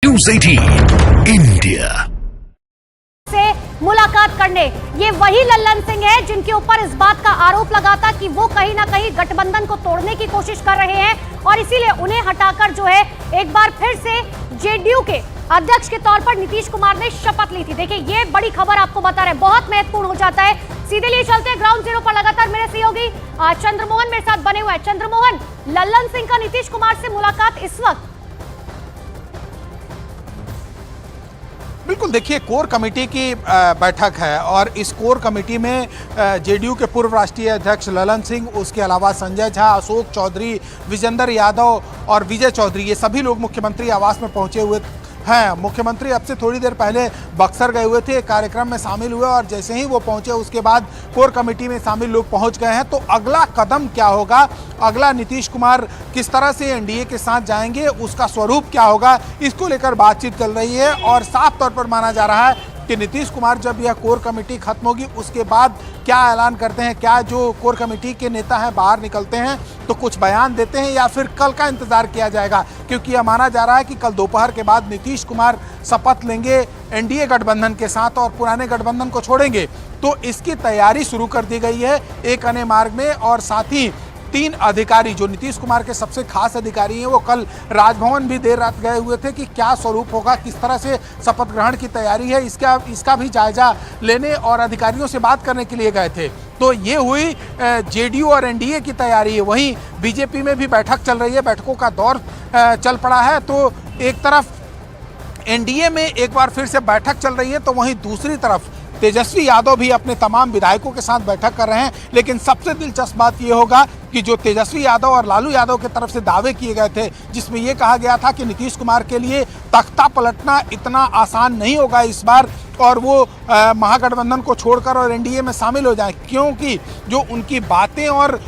News 18 India से मुलाकात करने। ये वही लल्लन सिंह है जिनके ऊपर इस बात का आरोप लगा था कि वो कहीं ना कहीं गठबंधन को तोड़ने की कोशिश कर रहे हैं और इसीलिए उन्हें हटाकर जो है एक बार फिर से जेडीयू के अध्यक्ष के तौर पर नीतीश कुमार ने शपथ ली थी। देखिए ये बड़ी खबर आपको बता रहे हैं, बहुत महत्वपूर्ण हो जाता है। सीधे लिए चलते हैं ग्राउंड जीरो पर, लगातार मेरे सहयोगी चंद्रमोहन मेरे साथ बने हुए हैं। चंद्रमोहन, लल्लन सिंह का नीतीश कुमार से मुलाकात इस वक्त। बिल्कुल, देखिए कोर कमेटी की बैठक है और इस कोर कमेटी में जेडीयू के पूर्व राष्ट्रीय अध्यक्ष लल्लन सिंह, उसके अलावा संजय झा, अशोक चौधरी, विजेंद्र यादव और विजय चौधरी, ये सभी लोग मुख्यमंत्री आवास में पहुंचे हुए हैं। मुख्यमंत्री अब से थोड़ी देर पहले बक्सर गए हुए थे, कार्यक्रम में शामिल हुए और जैसे ही वो पहुंचे उसके बाद कोर कमेटी में शामिल लोग पहुंच गए हैं। तो अगला कदम क्या होगा, अगला नीतीश कुमार किस तरह से एनडीए के साथ जाएंगे, उसका स्वरूप क्या होगा, इसको लेकर बातचीत चल रही है। और साफ तौर पर माना जा रहा है कि नीतीश कुमार जब यह कोर कमेटी खत्म होगी उसके बाद क्या ऐलान करते हैं, क्या जो कोर कमेटी के नेता हैं बाहर निकलते हैं तो कुछ बयान देते हैं या फिर कल का इंतजार किया जाएगा, क्योंकि यह माना जा रहा है कि कल दोपहर के बाद नीतीश कुमार शपथ लेंगे एनडीए गठबंधन के साथ और पुराने गठबंधन को छोड़ेंगे। तो इसकी तैयारी शुरू कर दी गई है एक अन्य मार्ग में। और साथ ही 3 अधिकारी जो नीतीश कुमार के सबसे खास अधिकारी हैं वो कल राजभवन भी देर रात गए हुए थे कि क्या स्वरूप होगा, किस तरह से शपथ ग्रहण की तैयारी है, इसका भी जायजा लेने और अधिकारियों से बात करने के लिए गए थे। तो ये हुई जेडीयू और एनडीए की तैयारी है। वहीं बीजेपी में भी बैठक चल रही है, बैठकों का दौर चल पड़ा है। तो एक तरफ एनडीए में एक बार फिर से बैठक चल रही है तो वहीं दूसरी तरफ तेजस्वी यादव भी अपने तमाम विधायकों के साथ बैठक कर रहे हैं। लेकिन सबसे दिलचस्प बात यह होगा कि जो तेजस्वी यादव और लालू यादव की तरफ से दावे किए गए थे, जिसमें यह कहा गया था कि नीतीश कुमार के लिए तख्ता पलटना इतना आसान नहीं होगा इस बार और वो महागठबंधन को छोड़कर और एनडीए में शामिल हो जाए, क्योंकि जो उनकी बातें और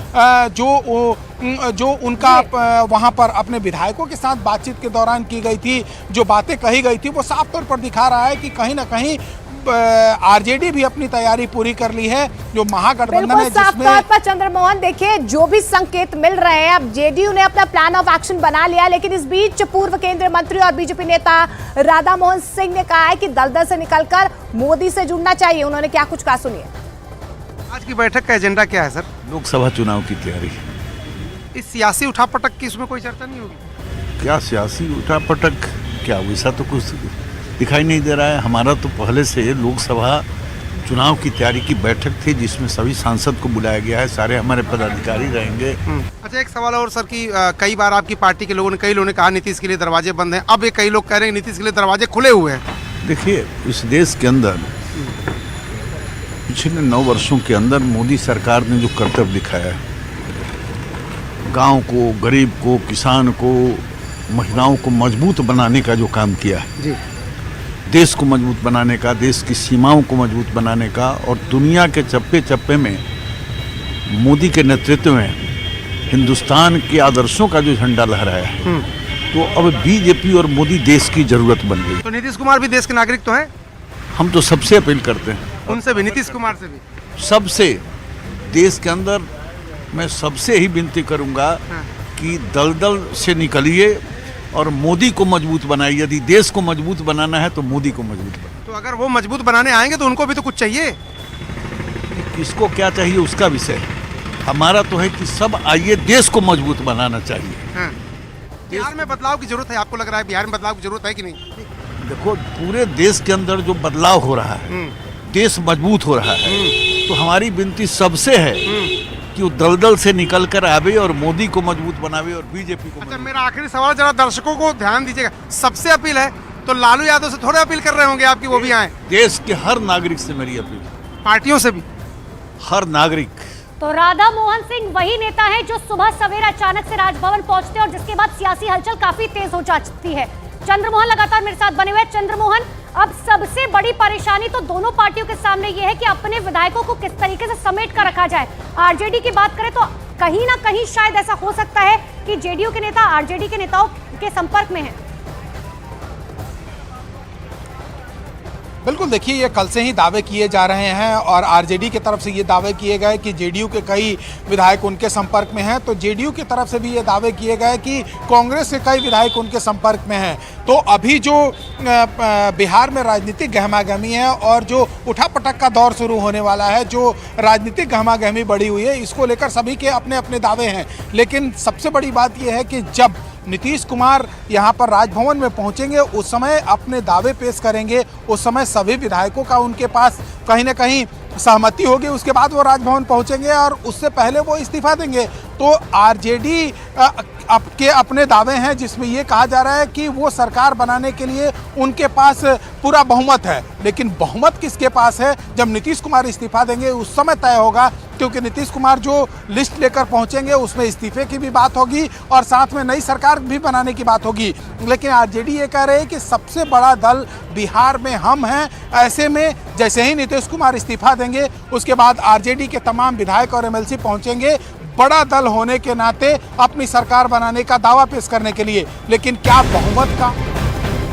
जो उनका वहां पर अपने विधायकों के साथ बातचीत के दौरान की गई थी, जो बातें कही गई थी, वो साफ तौर पर दिखा रहा है कि कहीं ना कहीं आरजेडी भी अपनी तैयारी पूरी कर ली है। जो महागठबंधन है साफ तौर पर चंद्रमोहन, देखिए जो भी संकेत मिल रहे हैं, अब जेडीयू ने अपना प्लान ऑफ एक्शन बना लिया, लेकिन इस बीच पूर्व केंद्रीय मंत्री और बीजेपी नेता राधा मोहन सिंह ने कहा है कि दलदल से निकलकर मोदी से जुड़ना चाहिए। उन्होंने क्या कुछ कहा, सुनिए। आज की बैठक का एजेंडा क्या है सर? लोकसभा चुनाव की तैयारी। इस सियासी उठापटक की इसमें कोई चर्चा नहीं होगी? क्या सियासी उठापटक, क्या वैसा तो कुछ दिखाई नहीं दे रहा है। हमारा तो पहले से लोकसभा चुनाव की तैयारी की बैठक थी जिसमें सभी सांसद को बुलाया गया है, सारे हमारे पदाधिकारी रहेंगे। अच्छा, एक सवाल और सर की कई बार आपकी पार्टी के लोगों ने, कई लोगों ने कहा नीतीश के लिए दरवाजे बंद हैं, अब ये कई लोग कह रहे हैं नीतीश के लिए दरवाजे खुले हुए हैं। देखिए, इस देश के अंदर पिछले 9 वर्षों के अंदर मोदी सरकार ने जो कर्तव्य दिखाया है, गाँव को, गरीब को, किसान को, महिलाओं को मजबूत बनाने का जो काम किया है जी, देश को मजबूत बनाने का, देश की सीमाओं को मजबूत बनाने का, और दुनिया के चप्पे चप्पे में मोदी के नेतृत्व में हिंदुस्तान के आदर्शों का जो झंडा लहराया है, तो अब बीजेपी और मोदी देश की जरूरत बन गई। तो नीतीश कुमार भी देश के नागरिक तो हैं? हम तो सबसे अपील करते हैं, उनसे भी, नीतीश कुमार से भी, सबसे। देश के अंदर मैं सबसे ही विनती करूंगा कि दलदल से निकलिए और मोदी को मजबूत बनाइए। यदि देश को मजबूत बनाना है तो मोदी को मजबूत बनाइए। तो अगर वो मजबूत बनाने आएंगे तो उनको भी तो कुछ चाहिए। किसको क्या चाहिए उसका विषय है, हमारा तो है कि सब आइए, देश को मजबूत बनाना चाहिए। बिहार में बदलाव की जरूरत है, आपको लग रहा है बिहार में बदलाव की जरूरत है कि नहीं? देखो, पूरे देश के अंदर जो बदलाव हो रहा है, देश मजबूत हो रहा है, तो हमारी विनती सबसे है कि वो दलदल से निकल कर आवे और मोदी को मजबूत बनावे और बीजेपी को। अच्छा, मेरा आखिरी सवाल, जरा दर्शकों को ध्यान दीजिएगा, सबसे अपील है तो लालू यादव से थोड़े अपील कर रहे होंगे आपकी, वो भी आए। देश के हर नागरिक से मेरी अपील, पार्टियों से भी, हर नागरिक। तो राधा मोहन सिंह वही नेता है जो सुबह सवेरे अचानक से राजभवन पहुंचते और जिसके बाद सियासी हलचल काफी तेज हो जाती है। चंद्रमोहन लगातार मेरे साथ बने हुए। चंद्रमोहन, अब सबसे बड़ी परेशानी तो दोनों पार्टियों के सामने ये है कि अपने विधायकों को किस तरीके से समेट कर रखा जाए। आरजेडी की बात करें तो कहीं ना कहीं शायद ऐसा हो सकता है कि जेडीयू के नेता आरजेडी के नेताओं के संपर्क में हैं। बिल्कुल, देखिए ये कल से ही दावे किए जा रहे हैं और आरजेडी की तरफ से ये दावे किए गए कि जेडीयू के कई विधायक उनके संपर्क में हैं, तो जेडीयू की तरफ से भी ये दावे किए गए कि कांग्रेस के कई विधायक उनके संपर्क में हैं। तो अभी जो बिहार में राजनीतिक गहमागहमी है और जो उठापटक का दौर शुरू होने वाला है, जो राजनीतिक गहमागहमी बढ़ी हुई है, इसको लेकर सभी के अपने अपने दावे हैं। लेकिन सबसे बड़ी बात यह है कि जब नीतीश कुमार यहाँ पर राजभवन में पहुँचेंगे, उस समय अपने दावे पेश करेंगे, उस समय सभी विधायकों का उनके पास कहीं ना कहीं सहमति होगी, उसके बाद वो राजभवन पहुँचेंगे और उससे पहले वो इस्तीफा देंगे। तो आरजेडी के अपने दावे हैं जिसमें ये कहा जा रहा है कि वो सरकार बनाने के लिए उनके पास पूरा बहुमत है, लेकिन बहुमत किसके पास है जब नीतीश कुमार इस्तीफा देंगे उस समय तय होगा, क्योंकि नीतीश कुमार जो लिस्ट लेकर पहुंचेंगे उसमें इस्तीफे की भी बात होगी और साथ में नई सरकार भी बनाने की बात होगी। लेकिन आरजेडी ये कह रहे हैं कि सबसे बड़ा दल बिहार में हम हैं, ऐसे में जैसे ही नीतीश कुमार इस्तीफा देंगे उसके बाद आरजेडी के तमाम विधायक और एमएलसी पहुंचेंगे बड़ा दल होने के नाते अपनी सरकार बनाने का दावा पेश करने के लिए। लेकिन क्या बहुमत का?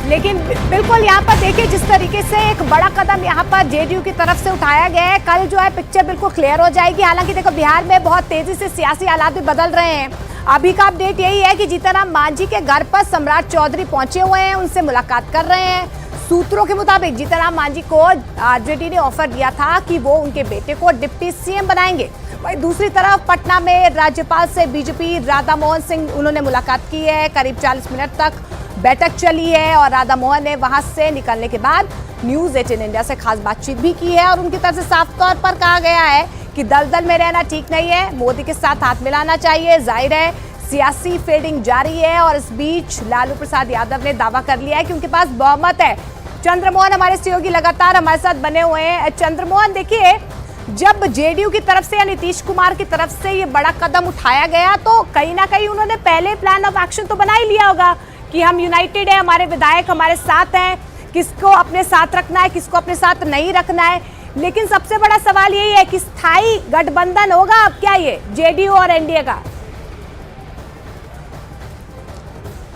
लेकिन बिल्कुल यहाँ पर देखिए जिस तरीके से एक बड़ा कदम यहाँ पर जेडीयू की तरफ से उठाया गया है, कल जो है पिक्चर बिल्कुल क्लियर हो जाएगी। हालांकि देखो बिहार में बहुत तेजी से सियासी हालात भी बदल रहे हैं। अभी का अपडेट यही है कि जीतनराम मांझी के घर पर सम्राट चौधरी पहुंचे हुए हैं, उनसे मुलाकात कर रहे हैं। सूत्रों के मुताबिक जीतनराम मांझी को आरजेडी ने ऑफर दिया था कि वो उनके बेटे को डिप्टी सीएम बनाएंगे। वहीं दूसरी तरफ पटना में राज्यपाल से बीजेपी राधा मोहन सिंह उन्होंने मुलाकात की है, करीब 40 मिनट तक बैठक चली है और राधा मोहन ने वहां से निकलने के बाद न्यूज 18 इंडिया से खास बातचीत भी की है और उनकी तरफ से साफ तौर पर कहा गया है कि दलदल में रहना ठीक नहीं है, मोदी के साथ हाथ मिलाना चाहिए। जाहिर है सियासी फील्डिंग जारी है और इस बीच लालू प्रसाद यादव ने दावा कर लिया है कि उनके पास बहुमत है। चंद्रमोहन हमारे सहयोगी लगातार हमारे साथ बने हुए हैं। चंद्रमोहन, देखिए जब जेडीयू की तरफ से या नीतीश कुमार की तरफ से ये बड़ा कदम उठाया गया तो कहीं ना कहीं उन्होंने पहले प्लान ऑफ एक्शन तो बना ही लिया होगा कि हम यूनाइटेड है, हमारे विधायक हमारे साथ हैं, किसको अपने साथ रखना है, किसको अपने साथ नहीं रखना है। लेकिन सबसे बड़ा सवाल यही है कि स्थायी गठबंधन होगा अब क्या ये जेडीयू और एनडीए का?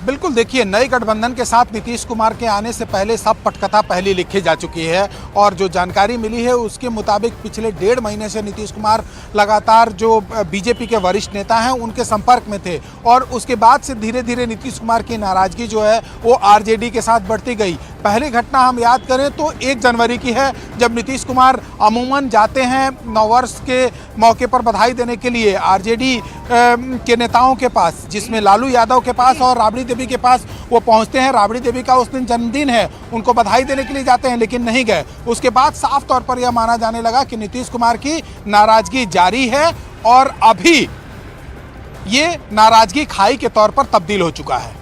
बिल्कुल, देखिए नए गठबंधन के साथ नीतीश कुमार के आने से पहले सब पटकथा पहले लिखी जा चुकी है और जो जानकारी मिली है उसके मुताबिक पिछले 1.5 महीने से नीतीश कुमार लगातार जो बीजेपी के वरिष्ठ नेता हैं उनके संपर्क में थे और उसके बाद से धीरे धीरे नीतीश कुमार की नाराजगी जो है वो आरजेडी के साथ बढ़ती गई। पहली घटना हम याद करें तो 1 जनवरी की है, जब नीतीश कुमार अमूमन जाते हैं नववर्ष के मौके पर बधाई देने के लिए आरजेडी के नेताओं के पास, जिसमें लालू यादव के पास और राबड़ी देवी के पास वो पहुंचते हैं। राबड़ी देवी का उस दिन जन्मदिन है, उनको बधाई देने के लिए जाते हैं लेकिन नहीं गए। उसके बाद साफ तौर पर यह माना जाने लगा कि नीतीश कुमार की नाराजगी जारी है और अभी ये नाराजगी खाई के तौर पर तब्दील हो चुका है।